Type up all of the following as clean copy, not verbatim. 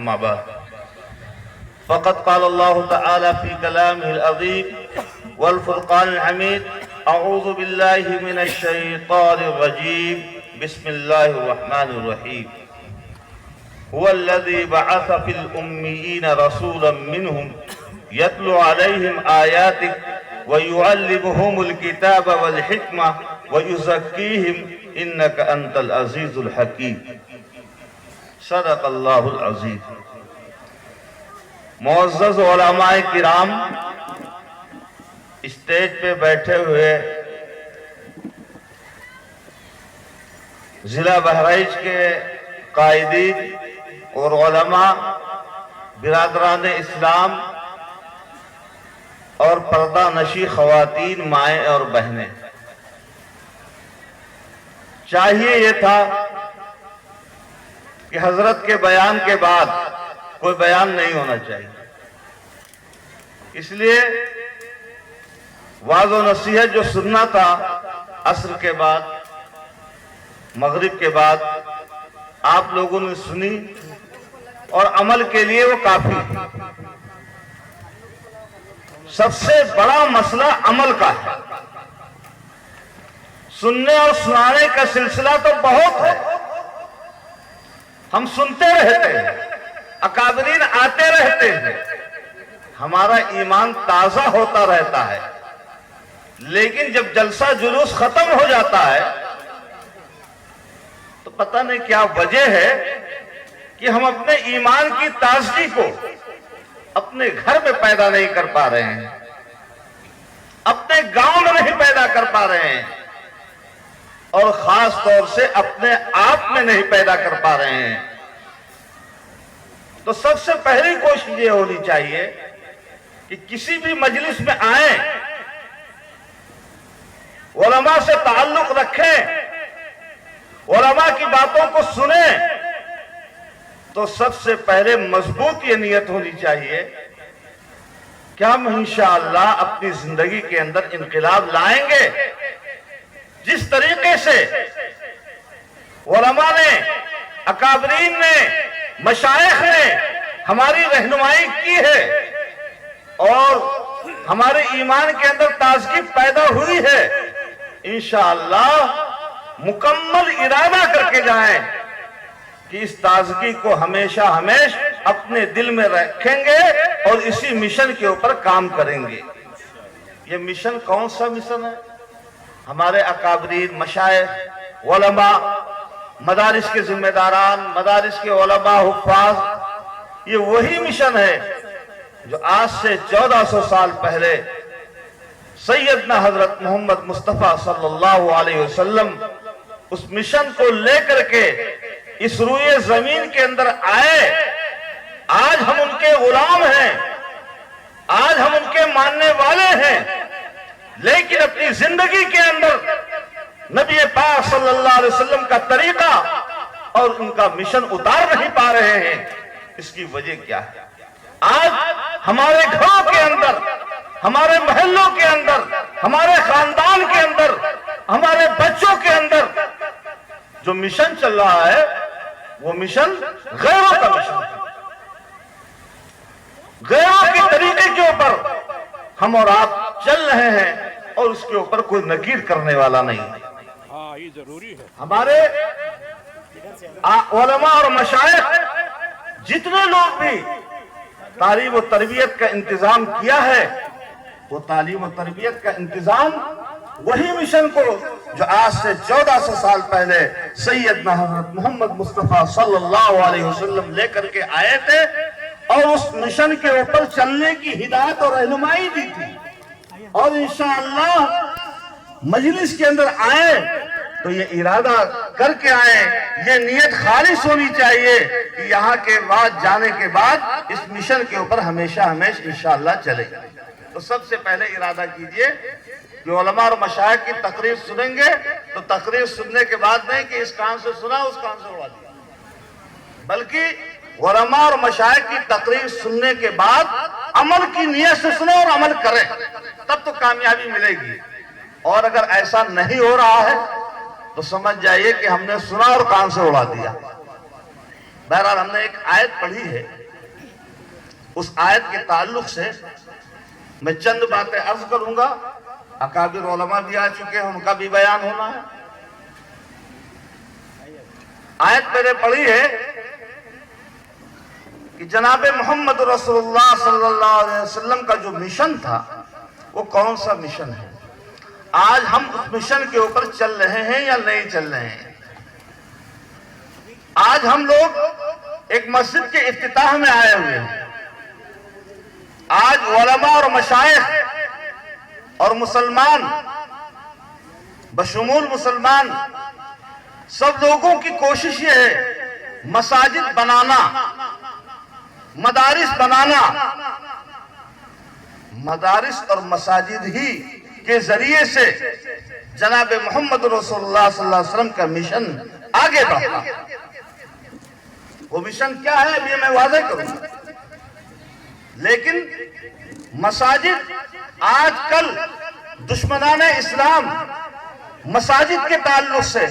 أما بعد فقد قال الله تعالى في كلامه العظيم والفرقان الحميد أعوذ بالله من الشيطان الرجيم بسم الله الرحمن الرحيم هو الذي بعث في الأميين رسولا منهم يتلو عليهم آياته ويعلمهم الكتاب والحكمة ويزكيهم إنك أنت العزيز الحكيم صدق اللہ العظیم۔ معزز علماء کرام، اسٹیج پہ بیٹھے ہوئے ضلع بہرائچ کے قائدین اور علماء، برادران اسلام اور پردہ نشی خواتین، مائیں اور بہنیں، چاہیے یہ تھا کہ حضرت کے بیان کے بعد کوئی بیان نہیں ہونا چاہیے، اس لیے واعظ و نصیحت جو سننا تھا عصر کے بعد، مغرب کے بعد، آپ لوگوں نے سنی اور عمل کے لیے وہ کافی۔ سب سے بڑا مسئلہ عمل کا ہے، سننے اور سنانے کا سلسلہ تو بہت ہے، ہم سنتے رہتے ہیں، اکابرین آتے رہتے ہیں، ہمارا ایمان تازہ ہوتا رہتا ہے، لیکن جب جلسہ جلوس ختم ہو جاتا ہے تو پتہ نہیں کیا وجہ ہے کہ ہم اپنے ایمان کی تازگی کو اپنے گھر میں پیدا نہیں کر پا رہے ہیں، اپنے گاؤں میں نہیں پیدا کر پا رہے ہیں، اور خاص طور سے اپنے آپ میں نہیں پیدا کر پا رہے ہیں۔ تو سب سے پہلی کوشش یہ ہونی چاہیے کہ کسی بھی مجلس میں آئیں، علماء سے تعلق رکھیں، علماء کی باتوں کو سنیں، تو سب سے پہلے مضبوط یہ نیت ہونی چاہیے کہ ہم انشاءاللہ اپنی زندگی کے اندر انقلاب لائیں گے۔ جس طریقے سے علماء نے، اکابرین نے، مشائخ نے ہماری رہنمائی کی ہے اور ہمارے ایمان کے اندر تازگی پیدا ہوئی ہے، انشاءاللہ مکمل ارادہ کر کے جائیں کہ اس تازگی کو ہمیشہ اپنے دل میں رکھیں گے اور اسی مشن کے اوپر کام کریں گے۔ یہ مشن کون سا مشن ہے؟ ہمارے اکابرین، مشائخ، علماء، مدارس کے ذمہ داران، مدارس کے علماء، حفاظ، یہ وہی مشن ہے جو آج سے 1400 سال پہلے سیدنا حضرت محمد مصطفیٰ صلی اللہ علیہ وسلم اس مشن کو لے کر کے اس روئے زمین کے اندر آئے۔ آج ہم ان کے غلام ہیں، آج ہم ان کے ماننے والے ہیں، لیکن اپنی زندگی کے اندر نبی پاک صلی اللہ علیہ وسلم کا طریقہ اور ان کا مشن اتار نہیں پا رہے ہیں۔ اس کی وجہ کیا ہے؟ آج ہمارے گھروں کے اندر، ہمارے محلوں کے اندر، ہمارے خاندان کے اندر، ہمارے بچوں کے اندر جو مشن چل رہا ہے وہ مشن غیروں کا مشن ہے۔ غیروں کے طریقے کے اوپر ہم اور آپ چل رہے ہیں اور اس کے اوپر کوئی نکیر کرنے والا نہیں۔ یہ ضروری ہے۔ ہمارے علماء اور مشائخ جتنے لوگ بھی تعلیم و تربیت کا انتظام کیا ہے، وہ تعلیم و تربیت کا انتظام وہی مشن کو جو آج سے 1400 سال پہلے سیدنا حضرت محمد مصطفیٰ صلی اللہ علیہ وسلم لے کر کے آئے تھے اور اس مشن کے اوپر چلنے کی ہدایت اور رہنمائی دی تھی۔ اور انشاءاللہ مجلس کے اندر آئیں تو یہ ارادہ کر کے آئیں، یہ نیت خالص ہونی چاہیے کہ یہاں کے بعد، جانے کے بعد اس مشن کے اوپر ہمیشہ انشاءاللہ چلے۔ تو سب سے پہلے ارادہ کیجئے کہ علماء اور مشائخ کی تقریر سنیں گے تو تقریر سننے کے بعد نہیں کہ اس کان سے سنا اس کان سے اڑا دیا، بلکہ علماء اور مشائخ کی تقریر سننے کے بعد عمل کی نیت سے سنیں اور عمل کریں، تب تو کامیابی ملے گی۔ اور اگر ایسا نہیں ہو رہا ہے تو سمجھ جائیے کہ ہم نے سنا اور کان سے اڑا دیا۔ بہرحال ہم نے ایک آیت پڑھی ہے، اس آیت کے تعلق سے میں چند باتیں عرض کروں گا. اکابر علماء بھی آ چکے ہیں، ان کا بھی بیان ہونا ہے. آیت میں نے پڑھی ہے کہ جناب محمد رسول اللہ صلی اللہ علیہ وسلم کا جو مشن تھا وہ کون سا مشن ہے. آج ہم اس مشن کے اوپر چل رہے ہیں یا نہیں چل رہے ہیں. آج ہم لوگ ایک مسجد کے افتتاح میں آئے ہوئے ہیں. آج علماء اور مشائخ اور مسلمان بشمول مسلمان سب لوگوں کی کوشش یہ ہے مساجد بنانا، مدارس بنانا. مدارس اور مساجد ہی کے ذریعے سے جناب محمد رسول اللہ صلی اللہ علیہ وسلم کا مشن آگے بڑھا. وہ مشن کیا ہے ابھی میں واضح کروں گا. لیکن مساجد آج کل دشمنان اسلام مساجد کے تعلق سے،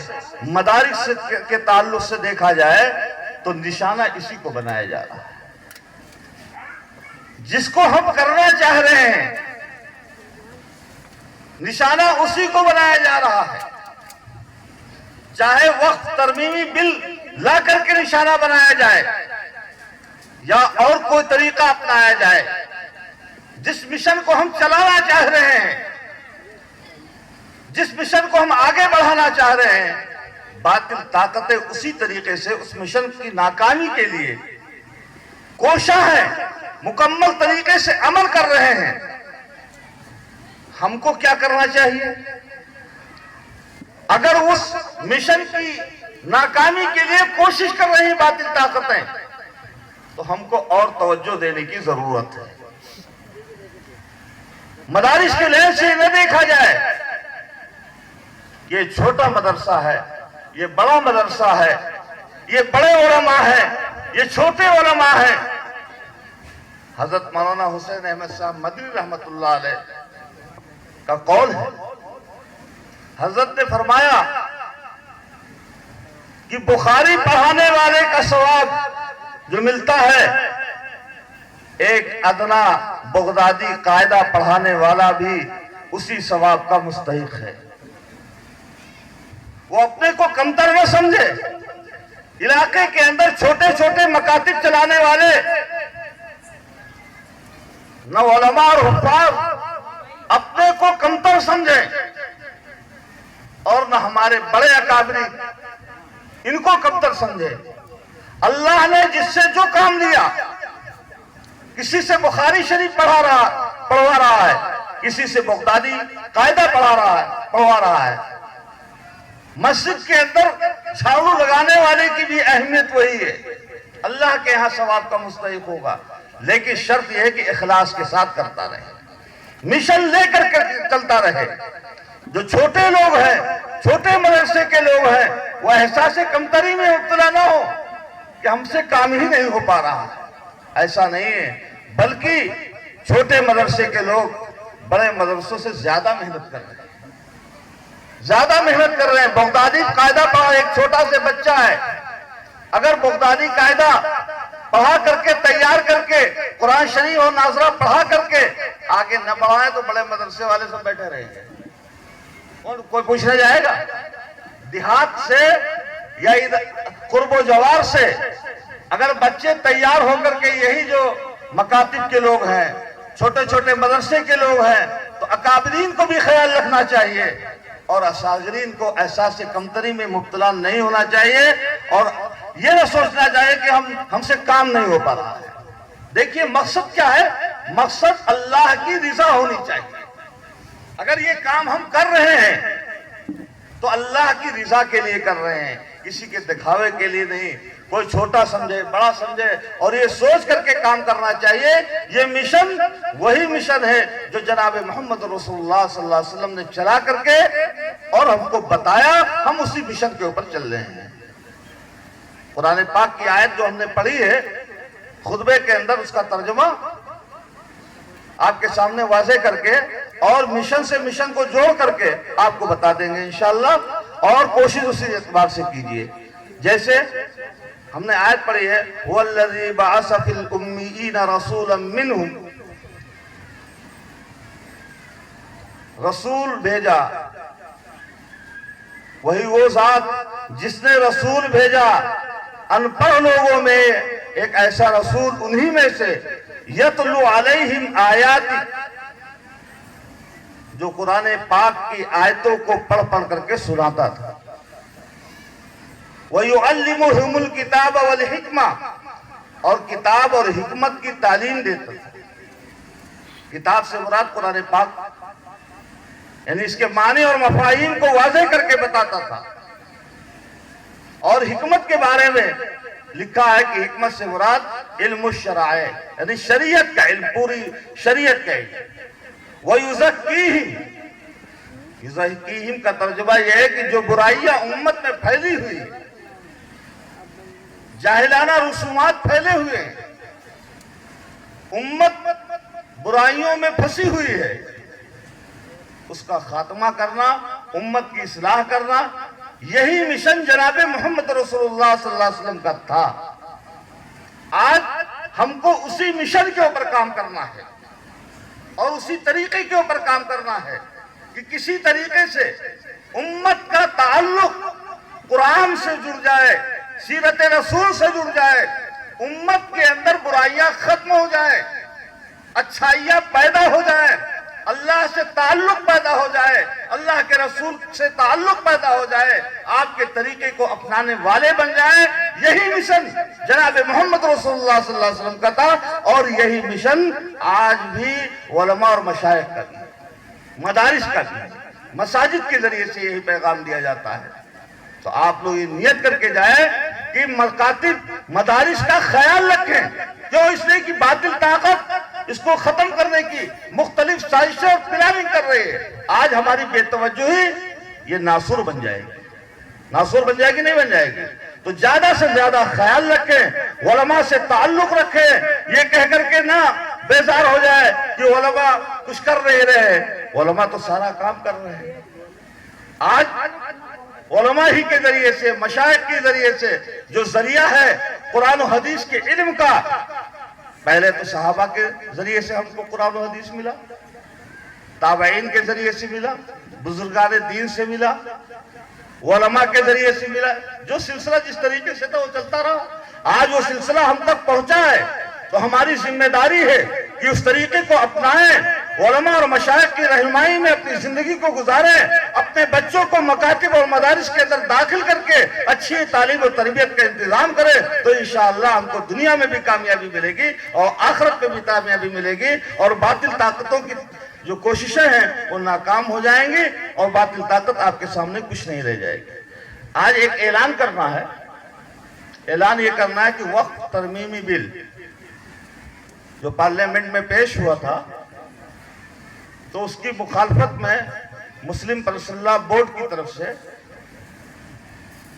مدارس کے تعلق سے دیکھا جائے تو نشانہ اسی کو بنایا جا رہا ہے. جس کو ہم کرنا چاہ رہے ہیں نشانہ اسی کو بنایا جا رہا ہے. چاہے وقت ترمیمی بل لا کر کے نشانہ بنایا جائے یا اور کوئی طریقہ اپنایا جائے، جس مشن کو ہم چلانا چاہ رہے ہیں، جس مشن کو ہم آگے بڑھانا چاہ رہے ہیں، باطل طاقتیں اسی طریقے سے اس مشن کی ناکامی کے لیے کوشاں ہیں، مکمل طریقے سے عمل کر رہے ہیں. ہم کو کیا کرنا چاہیے؟ اگر اس مشن کی ناکامی کے لیے کوشش کر رہی باطل طاقتیں تو ہم کو اور توجہ دینے کی ضرورت ہے. مدارس کے لحاظ سے نہ دیکھا جائے یہ چھوٹا مدرسہ ہے، یہ بڑا مدرسہ ہے، یہ بڑے علماء ہیں، یہ چھوٹے علماء ہیں. حضرت مولانا حسین احمد صاحب مدنی رحمت اللہ علیہ کا قول ہے. حضرت نے فرمایا کہ بخاری پڑھانے والے کا ثواب جو ملتا ہے ایک ادنا بغدادی قاعدہ پڑھانے والا بھی اسی ثواب کا مستحق ہے. وہ اپنے کو کمتر نہ سمجھے. علاقے کے اندر چھوٹے چھوٹے مکاتب چلانے والے نہ علماء اور حفاظ اپنے کو کمتر سمجھیں اور نہ ہمارے بڑے اکابری ان کو کمتر سمجھے. اللہ نے جس سے جو کام لیا، کسی سے بخاری شریف پڑھوا رہا ہے، کسی سے بغدادی قاعدہ پڑھوا رہا ہے. مسجد کے اندر جھاڑو لگانے والے کی بھی اہمیت وہی ہے. اللہ کے ہاں ثواب کا مستحق ہوگا، لیکن شرط یہ ہے کہ اخلاص کے ساتھ کرتا رہے، مشن لے کر چلتا رہے. جو چھوٹے لوگ ہیں، چھوٹے مدرسے کے لوگ ہیں، وہ احساس کمتری میں مبتلا نہ ہو کہ ہم سے کام ہی نہیں ہو پا رہا. ایسا نہیں ہے، بلکہ چھوٹے مدرسے کے لوگ بڑے مدرسوں سے زیادہ محنت کر رہے ہیں، زیادہ محنت کر رہے ہیں. بغدادی قاعدہ پڑھا ایک چھوٹا سے بچہ ہے، اگر بغدادی قاعدہ پڑھا کر کے تیار کر کے قرآن شریف اور ناظرہ پڑھا کر کے آگے نہ بڑھائے تو بڑے مدرسے والے سب بیٹھے رہیں گے. کوئی پوچھنے جائے گا؟ دیہات سے یا قرب و جوار سے اگر بچے تیار ہو کر کے یہی جو مکاتب کے لوگ ہیں، چھوٹے چھوٹے مدرسے کے لوگ ہیں، تو اکابرین کو بھی خیال رکھنا چاہیے اور اصاغرین کو احساس کمتری میں مبتلا نہیں ہونا چاہیے اور یہ نہ سوچنا چاہیے کہ ہم سے کام نہیں ہو پا رہا ہے. دیکھیے مقصد کیا ہے؟ مقصد اللہ کی رضا ہونی چاہیے. اگر یہ کام ہم کر رہے ہیں تو اللہ کی رضا کے لیے کر رہے ہیں، کسی کے دکھاوے کے لیے نہیں. کوئی چھوٹا سمجھے بڑا سمجھے اور یہ سوچ کر کے کام کرنا چاہیے. یہ مشن وہی مشن ہے جو جناب محمد رسول اللہ صلی اللہ علیہ وسلم نے چلا کر کے اور ہم کو بتایا، ہم اسی مشن کے اوپر چل رہے ہیں. قرآن پاک کی آیت جو ہم نے پڑھی ہے خطبے کے اندر، اس کا ترجمہ آپ کے سامنے واضح کر کے اور مشن سے مشن کو جوڑ کر کے آپ کو بتا دیں گے انشاءاللہ. اور کوشش اسی اعتبار سے کیجئے. جیسے ہم نے آیت پڑھی ہے وَالَّذِي بَعَثَ فِي الْأُمِّيِّينَ رَسُولًا مِّنْهُمْ، رسول بھیجا، وہی وہ ذات جس نے رسول بھیجا ان پڑھ لوگوں میں ایک ایسا رسول انہی میں سے یتلو علیہم آیاتی، جو قرآن پاک کی آیتوں کو پڑھ پڑھ کر کے سناتا تھا، وَيُعَلِّمُهُمُ الْكِتَابَ وَالْحِکْمَةَ، اور کتاب اور حکمت کی تعلیم دیتا تھا۔ کتاب سے مراد قرآن پاک، یعنی اس کے معنی اور مفاہیم کو واضح کر کے بتاتا تھا، اور حکمت کے بارے میں لکھا ہے کہ حکمت سے مراد علم الشرائع، یعنی شریعت کا علم، پوری شریعت کا علم۔ وَيُزَكِّيهِمْ، یزکیہم کا ترجمہ یہ ہے کہ جو برائیاں امت میں پھیلی ہوئی، جاہلانہ رسومات پھیلے ہوئے ہیں، امت برائیوں میں پھنسی ہوئی ہے، اس کا خاتمہ کرنا، امت کی اصلاح کرنا، یہی مشن جناب محمد رسول اللہ صلی اللہ علیہ وسلم کا تھا۔ آج ہم کو اسی مشن کے اوپر کام کرنا ہے اور اسی طریقے کے اوپر کام کرنا ہے کہ کسی طریقے سے امت کا تعلق قرآن سے جڑ جائے، سیرت رسول سے جڑ جائے، امت کے اندر برائیاں ختم ہو جائیں، اچھائیاں پیدا ہو جائیں، اللہ سے تعلق پیدا ہو جائے، اللہ کے رسول سے تعلق پیدا ہو جائے، آپ کے طریقے کو اپنانے والے بن جائیں۔ یہی مشن جناب محمد رسول اللہ صلی اللہ علیہ وسلم کا تھا، اور یہی مشن آج بھی علماء اور مشائخ کا بھی، مدارس کا بھی، مساجد کے ذریعے سے یہی پیغام دیا جاتا ہے۔ تو آپ لوگ یہ نیت کر کے جائیں کہ مکاتب مدارس کا خیال رکھیں، جو اس لیے کہ باطل طاقت اس کو ختم کرنے کی مختلف سازشیں اور پلاننگ کر رہی ہے۔ آج ہماری بے توجہی یہ ناسور بن جائے گی، ناسور بن جائے گی، نہیں بن جائے گی۔ تو زیادہ سے زیادہ خیال رکھیں، علماء سے تعلق رکھیں، یہ کہہ کر کے نہ بیزار ہو جائے کہ علماء کچھ کر نہیں رہے، علماء تو سارا کام کر رہے ہیں۔ آج علماء ہی کے ذریعے سے، مشائخ کے ذریعے سے جو ذریعہ ہے قرآن و حدیث کے علم کا، پہلے تو صحابہ کے ذریعے سے ہم کو قرآن و حدیث ملا، تابعین کے ذریعے سے ملا، بزرگان دین سے ملا، علماء کے ذریعے سے ملا، جو سلسلہ جس طریقے سے تھا وہ چلتا رہا۔ آج وہ سلسلہ ہم تک پہنچا ہے تو ہماری ذمہ داری ہے کہ اس طریقے کو اپنائیں، علماء اور مشائخ کی رہنمائی میں اپنی زندگی کو گزاریں، اپنے بچوں کو مکاتب اور مدارس کے اندر داخل کر کے اچھی تعلیم و تربیت کا انتظام کریں، تو انشاءاللہ ہم کو دنیا میں بھی کامیابی ملے گی اور آخرت میں بھی کامیابی ملے گی، اور باطل طاقتوں کی جو کوششیں ہیں وہ ناکام ہو جائیں گی، اور باطل طاقت آپ کے سامنے کچھ نہیں رہ جائے گی۔ آج ایک اعلان کرنا ہے، اعلان یہ کرنا ہے کہ وقف ترمیمی بل جو پارلیمنٹ میں پیش ہوا تھا، تو اس کی مخالفت میں مسلم پرسنل لا بورڈ کی طرف سے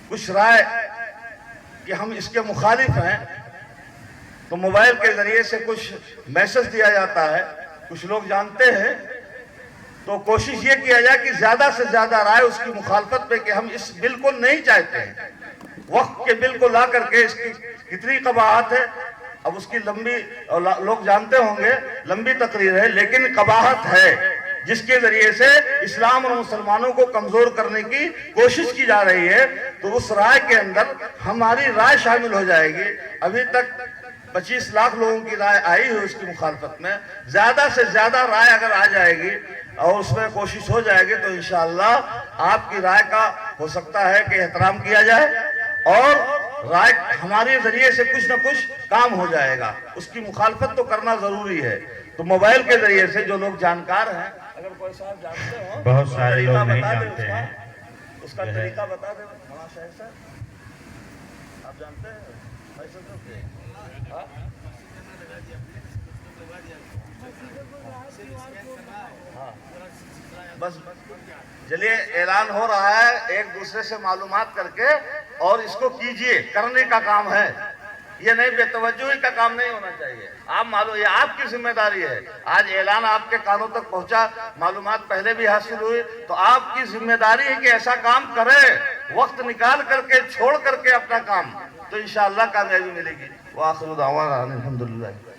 کچھ رائے کہ ہم اس کے مخالف ہیں، تو موبائل کے ذریعے سے کچھ میسج دیا جاتا ہے، کچھ لوگ جانتے ہیں، تو کوشش یہ کیا جائے کہ زیادہ سے زیادہ رائے اس کی مخالفت میں کہ ہم اس بل کو نہیں چاہتے ہیں۔ وقت کے بل کو لا کر کے اس کی کتنی قباحت ہے، اب اس کی لمبی، لوگ جانتے ہوں گے، لمبی تقریر ہے، لیکن قباحت ہے جس کے ذریعے سے اسلام اور مسلمانوں کو کمزور کرنے کی کوشش کی جا رہی ہے۔ تو اس رائے کے اندر ہماری رائے شامل ہو جائے گی۔ ابھی تک 25 لاکھ لوگوں کی رائے آئی ہے اس کی مخالفت میں، زیادہ سے زیادہ رائے اگر آ جائے گی اور اس میں کوشش ہو جائے گی تو انشاءاللہ آپ کی رائے کا ہو سکتا ہے کہ احترام کیا جائے، اور رائے ہمارے ذریعے سے کچھ نہ کچھ کام ہو جائے گا۔ اس کی مخالفت تو کرنا ضروری ہے۔ تو موبائل کے ذریعے سے جو لوگ جانکار ہیں، اگر کوئی صاحب جانتے ہوں، بہت سارے لوگ نہیں جانتے ہیں، اس کا طریقہ بتا دیں ہمارا شہر صاحب، آپ جانتے ہیں؟ بس چلیے، اعلان ہو رہا ہے، ایک دوسرے سے معلومات کر کے اور اس کو کیجئے، کرنے کا کام ہے، یہ نہیں بے توجہی کا کام نہیں ہونا چاہیے۔ آپ معلوم، یہ آپ کی ذمہ داری ہے۔ آج اعلان آپ کے کانوں تک پہنچا، معلومات پہلے بھی حاصل ہوئی، تو آپ کی ذمہ داری ہے کہ ایسا کام کریں، وقت نکال کر کے، چھوڑ کر کے اپنا کام تو انشاءاللہ کامیابی ملے گی۔ وآخر دعوانا الحمدللہ۔